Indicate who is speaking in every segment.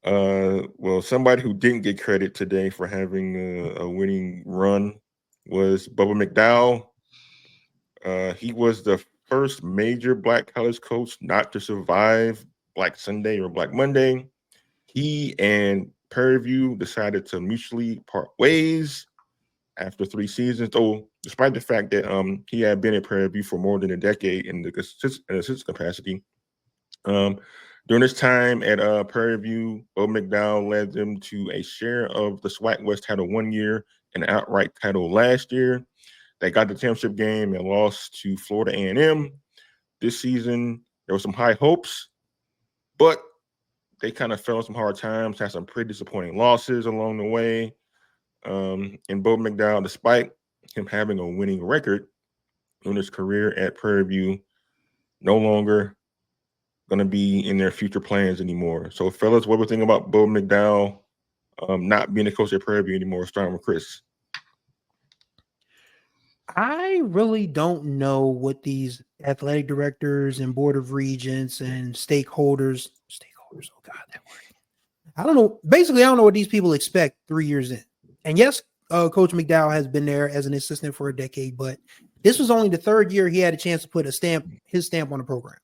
Speaker 1: Well, somebody who didn't get credit today for having a winning run was Bubba McDowell. He was the first major black college coach not to survive Black Sunday or Black Monday. He and Prairie View decided to mutually part ways after 3 seasons, though despite the fact that he had been at Prairie View for more than a decade in the assistant capacity. Um, during his time at Prairie View, Bo McDowell led them to a share of the SWAC West title 1 year and an outright title last year. They got the championship game and lost to Florida A&M. This season, there were some high hopes, but they kind of fell on some hard times, had some pretty disappointing losses along the way. And Bo McDowell, despite him having a winning record in his career at Prairie View, no longer going to be in their future plans anymore. So, fellas, what do we think about Bo McDowell not being a coach at Prairie View anymore, starting with Chris?
Speaker 2: I really don't know what these athletic directors and board of regents and stakeholders, oh God, that word. I don't know. Basically, I don't know what these people expect 3 years in. And yes, Coach McDowell has been there as an assistant for a decade, but this was only the third year he had a chance to put his stamp on the program.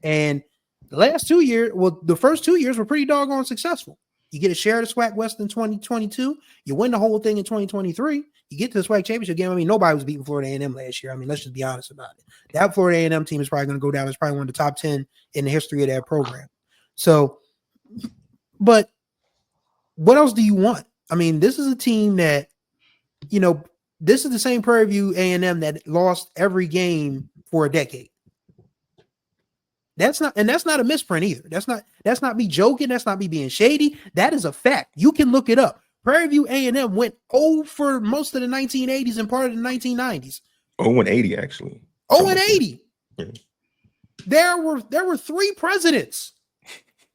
Speaker 2: And the last 2 years, well, the first 2 years were pretty doggone successful. You get a share of the SWAC West in 2022. You win the whole thing in 2023. You get to the SWAC championship game. I mean, nobody was beating Florida A&M last year. I mean, let's just be honest about it. That Florida A&M team is probably going to go down as probably one of the top 10 in the history of that program. So, but what else do you want? I mean, this is a team that, this is the same Prairie View A&M that lost every game for a decade. That's not a misprint either. That's not me joking. That's not me being shady. That is a fact. You can look it up. Prairie View A&M went 0 for most of the 1980s and part of the 1990s.
Speaker 1: 0-80 actually.
Speaker 2: 0-80. Yeah. There were 3 presidents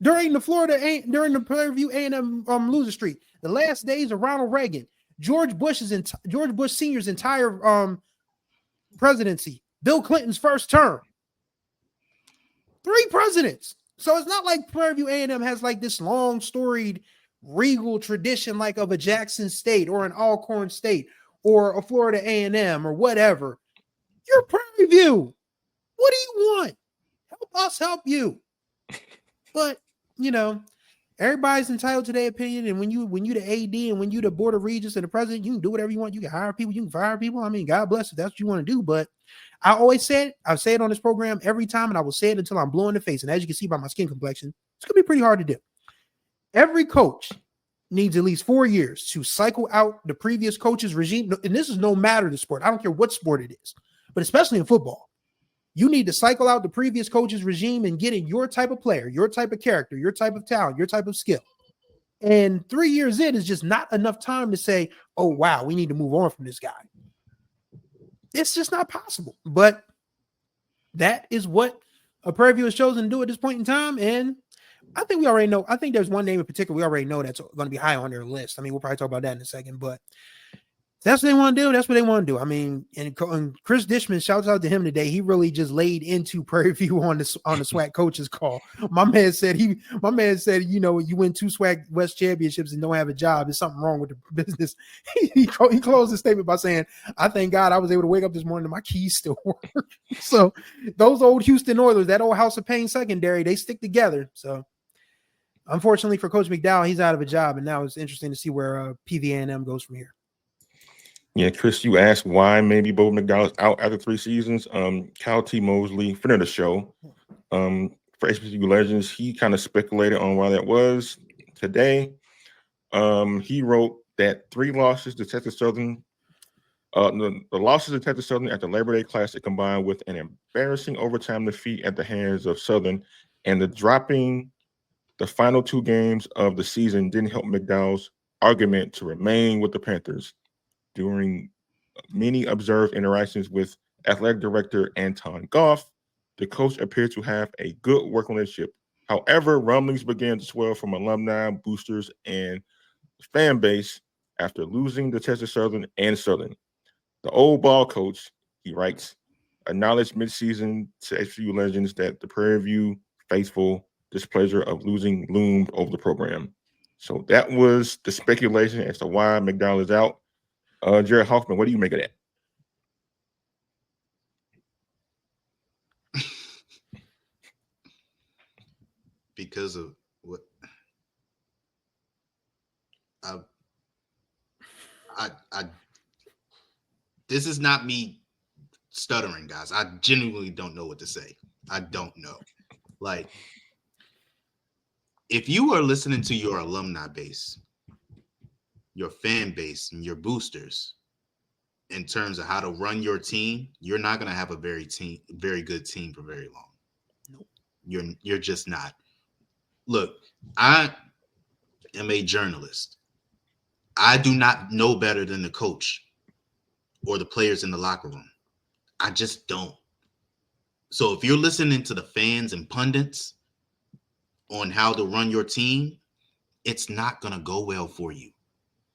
Speaker 2: during the Prairie View A&M loser streak. The last days of Ronald Reagan, George Bush Sr.'s entire presidency, Bill Clinton's first term. 3 presidents. So it's not like Prairie View A&M has like this long storied regal tradition like of a Jackson State or an Alcorn State or a Florida A&M or whatever. You're Prairie View. What do you want? Help us help you. But, everybody's entitled to their opinion. And when you the AD and when you the board of regents and the president, you can do whatever you want. You can hire people, you can fire people. I mean, God bless if that's what you want to do. But I always said, I've said it on this program every time, and I will say it until I'm blue in the face. And as you can see by my skin complexion, it's going to be pretty hard to do. Every coach needs at least 4 years to cycle out the previous coach's regime. And this is no matter the sport. I don't care what sport it is, but especially in football. You need to cycle out the previous coach's regime and get in your type of player, your type of character, your type of talent, your type of skill. And 3 years in is just not enough time to say, oh, wow, we need to move on from this guy. It's just not possible. But that is what a Prairie View has chosen to do at this point in time. And I think we already know. I think there's one name in particular we already know that's going to be high on their list. I mean, we'll probably talk about that in a second. But that's what they want to do. That's what they want to do. I mean, and Chris Dishman, shouts out to him today. He really just laid into Prairie View on the SWAC coaches call. My man said, you win 2 SWAC West championships and don't have a job. There's something wrong with the business. He closed his statement by saying, I thank God I was able to wake up this morning and my keys still work. So those old Houston Oilers, that old House of Pain secondary, they stick together. So unfortunately for Coach McDowell, he's out of a job. And now it's interesting to see where PVA&M goes from here.
Speaker 1: Yeah, Chris, you asked why maybe Bo McDowell's out after 3 seasons. Cal T. Mosley, friend of the show, for HBCU Legends, he kind of speculated on why that was today. He wrote that 3 losses to Texas Southern, the losses to Texas Southern at the Labor Day Classic combined with an embarrassing overtime defeat at the hands of Southern and the dropping the final 2 games of the season didn't help McDowell's argument to remain with the Panthers. During many observed interactions with athletic director Anton Goff, the coach appeared to have a good working relationship. However, rumblings began to swell from alumni, boosters, and fan base after losing to Texas Southern and Southern. The old ball coach, he writes, acknowledged midseason to HBCU Legends that the Prairie View faithful displeasure of losing loomed over the program. So that was the speculation as to why McDowell is out. Jared Hoffman, what do you make of that?
Speaker 3: Because of what I this is not me stuttering, guys. I genuinely don't know what to say. I don't know. Like, if you are listening to your alumni base, your fan base, and your boosters in terms of how to run your team, you're not going to have a very good team for very long.
Speaker 2: Nope.
Speaker 3: You're just not. Look, I am a journalist. I do not know better than the coach or the players in the locker room. I just don't. So if you're listening to the fans and pundits on how to run your team, it's not going to go well for you.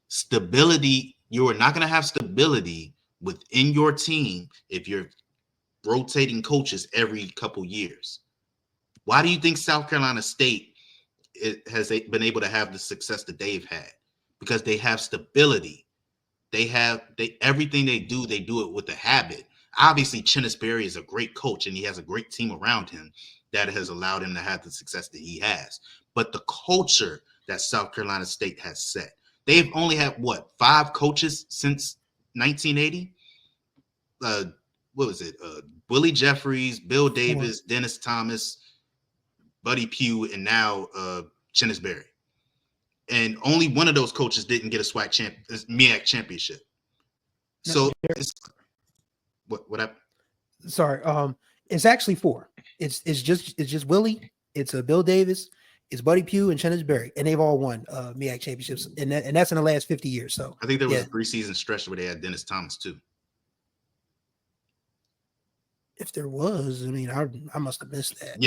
Speaker 3: Stability, you are not going to have stability within your team if you're rotating coaches every couple years. Why do you think South Carolina State has been able to have the success that they've had? Because they have stability. Everything they do it with a habit. Obviously, Chennis Berry is a great coach and he has a great team around him that has allowed him to have the success that he has. But the culture that South Carolina State has set, they've only had 5 coaches since 1980. What was it? Willie Jeffries, Bill Davis, Dennis Thomas, Buddy Pugh, and now Chennis Berry. And only one of those coaches didn't get a MEAC championship. So what happened?
Speaker 2: Sorry, it's actually 4. It's just Willie. It's Bill Davis. It's Buddy Pugh and Chennis Berry, and they've all won MEAC championships, and that's in the last 50 years. So
Speaker 3: I think there was a 3-season stretch where they had Dennis Thomas too.
Speaker 2: If there was, I mean, I must have missed that.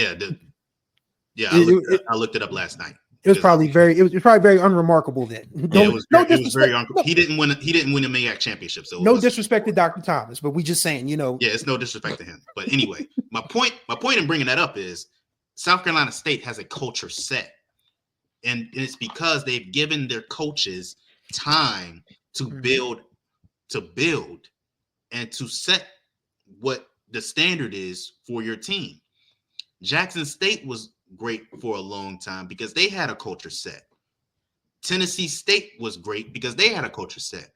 Speaker 3: Yeah, I looked it up last night.
Speaker 2: It was probably very unremarkable then.
Speaker 3: It was very he didn't win a MEAC championship. So
Speaker 2: no disrespect to Dr. Thomas, but we just saying,
Speaker 3: Yeah, it's no disrespect to him. But anyway, my point in bringing that up is South Carolina State has a culture set. And it's because they've given their coaches time to build and to set what the standard is for your team. Jackson State was great for a long time because they had a culture set. Tennessee State was great because they had a culture set.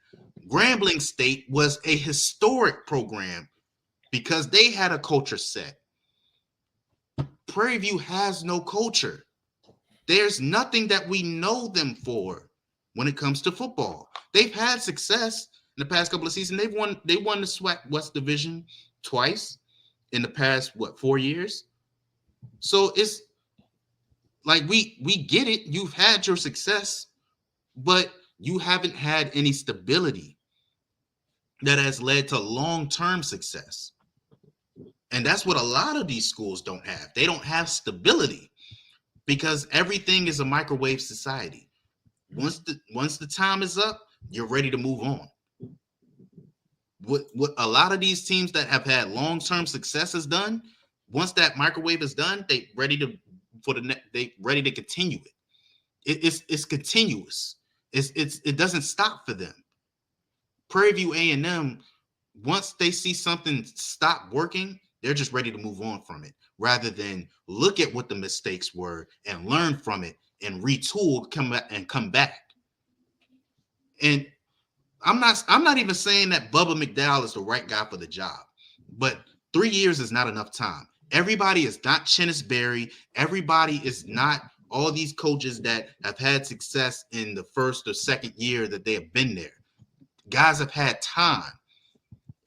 Speaker 3: Grambling State was a historic program because they had a culture set. Prairie View has no culture. There's nothing that we know them for when it comes to football. They've had success in the past couple of seasons. They won the SWAC West Division twice in the past 4 years. So it's like we get it. You've had your success, but you haven't had any stability that has led to long-term success. And that's what a lot of these schools don't have. They don't have stability because everything is a microwave society. Once the time is up, you're ready to move on. What a lot of these teams that have had long-term success has done, once that microwave is done, they ready to continue it. It's continuous. It doesn't stop for them. Prairie View A&M, once they see something stop working, they're just ready to move on from it, rather than look at what the mistakes were and learn from it and retool, come back. And I'm not even saying that Bubba McDowell is the right guy for the job, but 3 years is not enough time. Everybody is not Chennis Berry. Everybody is not all these coaches that have had success in the first or second year that they have been there. Guys have had time.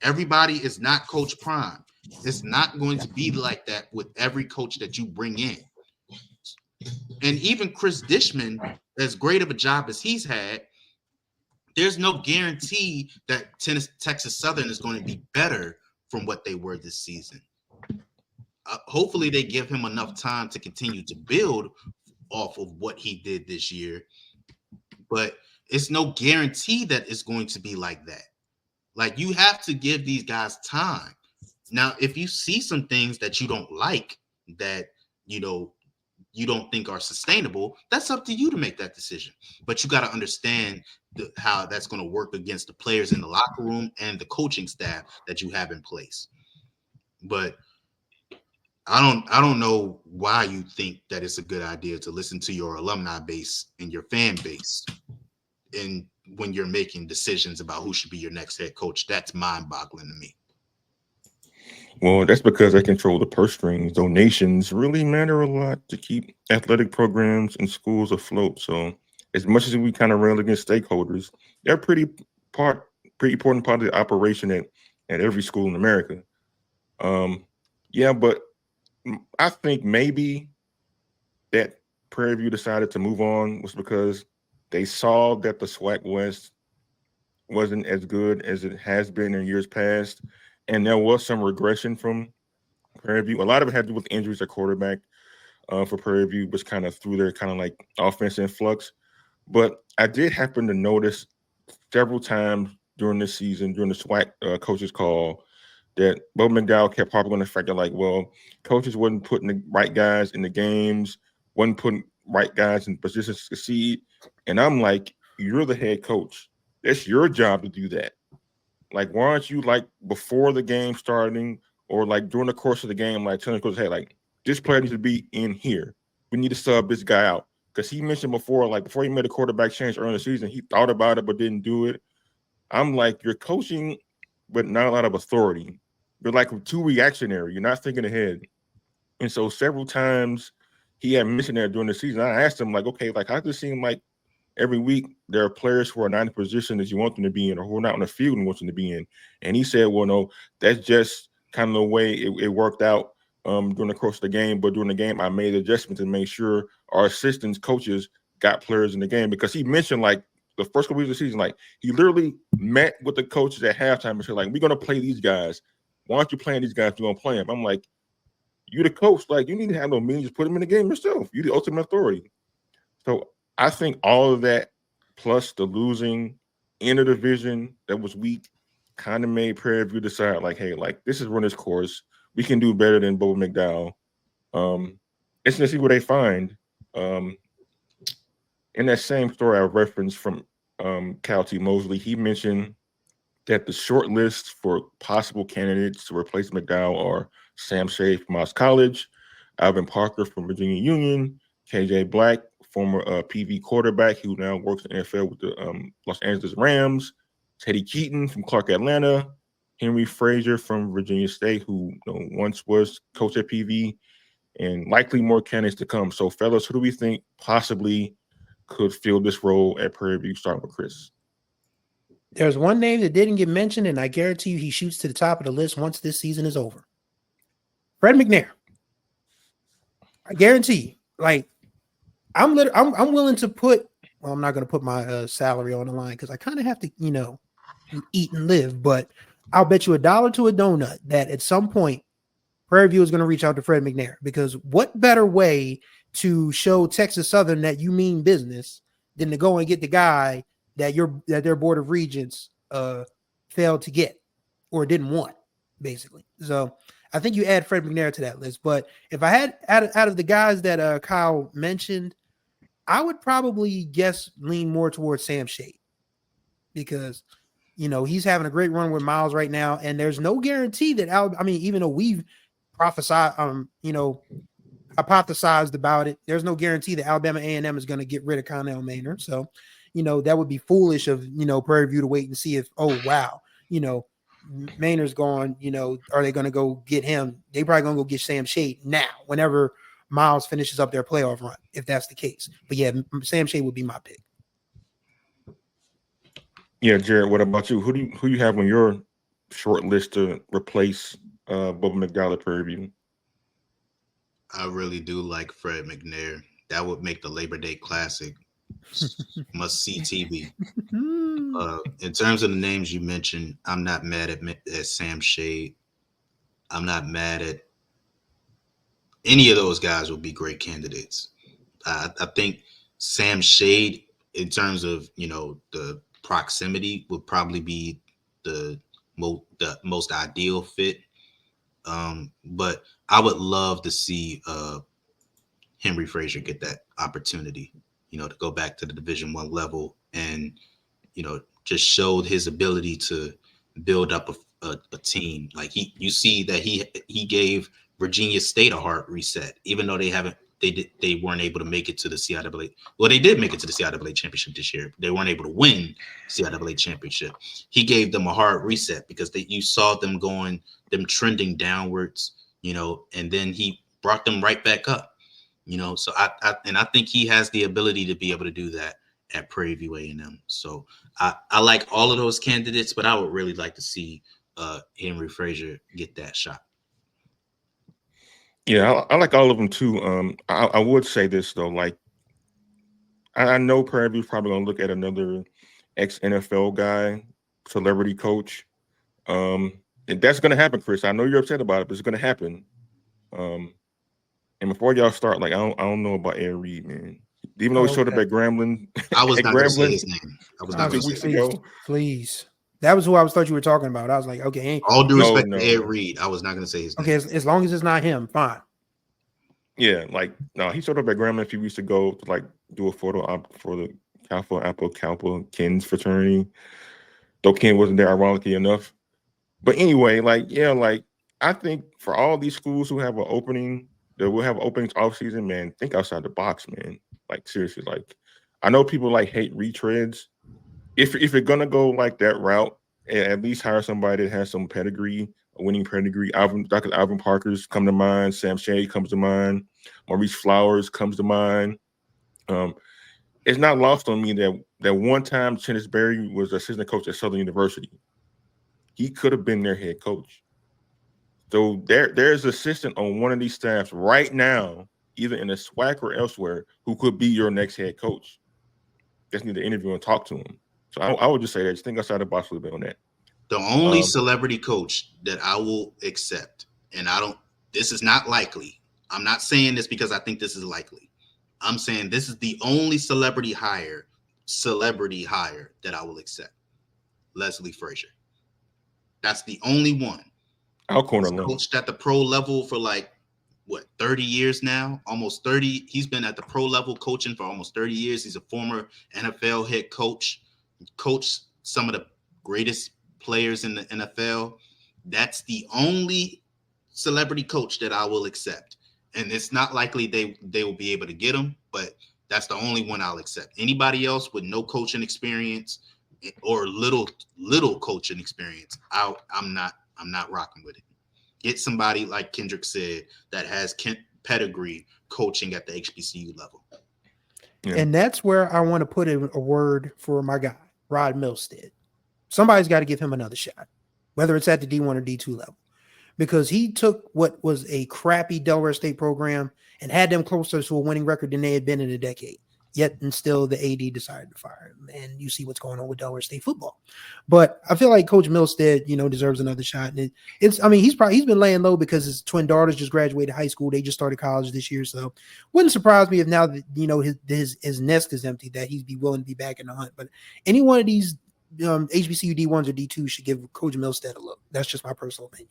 Speaker 3: Everybody is not Coach Prime. It's not going to be like that with every coach that you bring in. And even Chris Dishman, as great of a job as he's had, there's no guarantee that Texas Southern is going to be better from what they were this season. Hopefully they give him enough time to continue to build off of what he did this year. But it's no guarantee that it's going to be like that. Like, you have to give these guys time. Now, if you see some things that you don't like, that, you don't think are sustainable, that's up to you to make that decision. But you got to understand how that's going to work against the players in the locker room and the coaching staff that you have in place. But I don't know why you think that it's a good idea to listen to your alumni base and your fan base, and when you're making decisions about who should be your next head coach. That's mind-boggling to me.
Speaker 1: Well, that's because they control the purse strings. Donations really matter a lot to keep athletic programs and schools afloat. So, as much as we kind of rail against stakeholders, they're pretty important part of the operation at every school in America. Um, yeah, but I think maybe that Prairie View decided to move on was because they saw that the SWAC West wasn't as good as it has been in years past, and there was some regression from Prairie View. A lot of it had to do with injuries at quarterback for Prairie View, which kind of threw their kind of like offense in flux. But I did happen to notice several times during this season, during the SWAC coaches call, that Bubba McDowell kept harping on the fact that, like, well, coaches wasn't putting the right guys in the games, wasn't putting right guys in positions to succeed. And I'm like, you're the head coach. It's your job to do that. Like, why aren't you, like, before the game starting or like during the course of the game, like telling the coach, hey, like, this player needs to be in here. We need to sub this guy out. Because he mentioned before, like, before he made a quarterback change early in the season, he thought about it but didn't do it. I'm like, you're coaching, but not a lot of authority. You're like too reactionary. You're not thinking ahead. And so several times he had mentioned that during the season. I asked him, like, okay, like, how does it seem like every week there are players who are not in the position that you want them to be in or who are not on the field and want them to be in? And he said, well, no, that's just kind of the way it worked out during the course of the game. But during the game, I made adjustments to make sure our assistants, coaches got players in the game, because he mentioned, like, the first couple weeks of the season, like, he literally met with the coaches at halftime and said, like, we're going to play these guys. Why aren't you playing these guys? You're going to play them. I'm like, you the coach. Like, you need to have no means. Just put them in the game yourself. You're the ultimate authority. So I think all of that, plus the losing in a division that was weak, kind of made Prairie View decide, like, hey, like, this is run its course. We can do better than Bubba McDowell. It's going to see what they find. In that same story I referenced from Cal T. Mosley, he mentioned that the short list for possible candidates to replace McDowell are Sam Shea from Moss College, Alvin Parker from Virginia Union, KJ Black, former PV quarterback who now works in the NFL with the Los Angeles Rams, Teddy Keaton from Clark Atlanta, Henry Frazier from Virginia State, who once was coach at PV, and likely more candidates to come. So, fellas, who do we think possibly could fill this role at Prairie View, starting with Chris?
Speaker 2: There's one name that didn't get mentioned, and I guarantee you he shoots to the top of the list once this season is over. Fred McNair. I guarantee you. Like, I'm willing to put, well, I'm not going to put my salary on the line because I kind of have to, eat and live, but I'll bet you $1 to a donut that at some point Prairie View is going to reach out to Fred McNair, because what better way to show Texas Southern that you mean business than to go and get the guy that their board of regents failed to get or didn't want, basically. So I think you add Fred McNair to that list. But if I had out of the guys that Kyle mentioned, I would probably lean more towards Sam Shade, because he's having a great run with Miles right now, and there's no guarantee that even though we've prophesized, hypothesized about it, there's no guarantee that Alabama A&M is going to get rid of Connell Maynard. So, that would be foolish of, Prairie View to wait and see if, oh, wow, Maynard's gone, are they going to go get him? They probably going to go get Sam Shade now, whenever Miles finishes up their playoff run, if that's the case. But yeah, Sam Shade would be my pick.
Speaker 1: Yeah, Jared, what about you? Who you have on your short list to replace Bubba McDowell at Prairie View?
Speaker 3: I really do like Fred McNair. That would make the Labor Day Classic must see TV. In terms of the names you mentioned, I'm not mad at Sam Shade. I'm not mad at any of those guys. Would be great candidates. I think Sam Shade, in terms of the proximity, would probably be the most ideal fit. But I would love to see Henry Frazier get that opportunity, to go back to the Division I level and, just showed his ability to build up a team. Like you see that he gave Virginia State a hard reset, even though they weren't able to make it to the CIAA. Well, they did make it to the CIAA championship this year. They weren't able to win CIAA championship. He gave them a hard reset because you saw them trending downwards, and then he brought them right back up. So I think he has the ability to be able to do that at Prairie View A&M. So I like all of those candidates, but I would really like to see Henry Frazier get that shot.
Speaker 1: Yeah, I like all of them too. I would say this though, like I know Prairie View's probably gonna look at another ex-NFL guy, celebrity coach. And that's gonna happen, Chris. I know you're upset about it, but it's gonna happen. And before y'all start, like I don't know about Ed Reed, man. Even though he showed up at Grambling,
Speaker 3: I was
Speaker 1: at
Speaker 3: not going to say
Speaker 1: Grambling
Speaker 3: his name. I was not going
Speaker 1: 2
Speaker 3: to
Speaker 1: weeks
Speaker 3: say it.
Speaker 1: ago.
Speaker 2: Please. That was who I thought you were talking about. I was like, okay.
Speaker 3: All due respect
Speaker 1: No.
Speaker 3: to Ed Reed, I was not going to say his name.
Speaker 2: Okay, as long as it's not him, fine.
Speaker 1: Yeah, like no, he showed up at Grambling a few weeks ago to like do a photo op for the Kappa Ken's fraternity. Though Ken wasn't there, ironically enough. But anyway, like I think for all these schools who have an opening, that will have openings off season, man, think outside the box, man. Like seriously, like I know people like hate retreads. If you're gonna go like that route, at least hire somebody that has some pedigree, a winning pedigree. Dr. Alvin Parker's come to mind. Sam Shea comes to mind. Maurice Flowers comes to mind. It's not lost on me that one time Chennis Berry was assistant coach at Southern University. He could have been their head coach. So there's an assistant on one of these staffs right now, either in the SWAC or elsewhere, who could be your next head coach. Just need to interview and talk to him. So I would just say that. Just think outside the box a little bit on that.
Speaker 3: The only celebrity coach that I will accept, and this is not likely. I'm not saying this because I think this is likely. I'm saying this is the only celebrity hire that I will accept. Leslie Frazier. That's the only one.
Speaker 1: Alcorn
Speaker 3: He's
Speaker 1: alone.
Speaker 3: coached at the pro level for 30 years now, almost 30. He's been at the pro level coaching for almost 30 years. He's a former NFL head coach, coached some of the greatest players in the NFL. That's the only celebrity coach that I will accept. And it's not likely they will be able to get him, but that's the only one I'll accept. Anybody else with no coaching experience or little coaching experience, I'm not rocking with it. Get somebody, like Kendrick said, that has pedigree coaching at the HBCU level.
Speaker 2: Yeah. And that's where I want to put in a word for my guy, Rod Milstead. Somebody's got to give him another shot, whether it's at the D1 or D2 level, because he took what was a crappy Delaware State program and had them closer to a winning record than they had been in a decade. Yet and still the AD decided to fire him. And you see what's going on with Delaware State football. But I feel like Coach Milstead, deserves another shot. And he's been laying low because his twin daughters just graduated high school. They just started college this year. So wouldn't surprise me if now that, his nest is empty, that he'd be willing to be back in the hunt. But any one of these HBCU D1s or D2s should give Coach Milstead a look. That's just my personal opinion.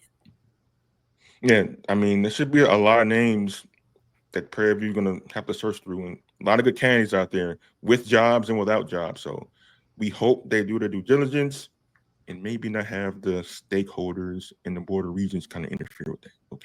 Speaker 1: Yeah, I mean, there should be a lot of names that Prairie View going to have to search through, and a lot of good candidates out there with jobs and without jobs. So we hope they do their due diligence and maybe not have the stakeholders in the border regions kind of interfere with that. Okay.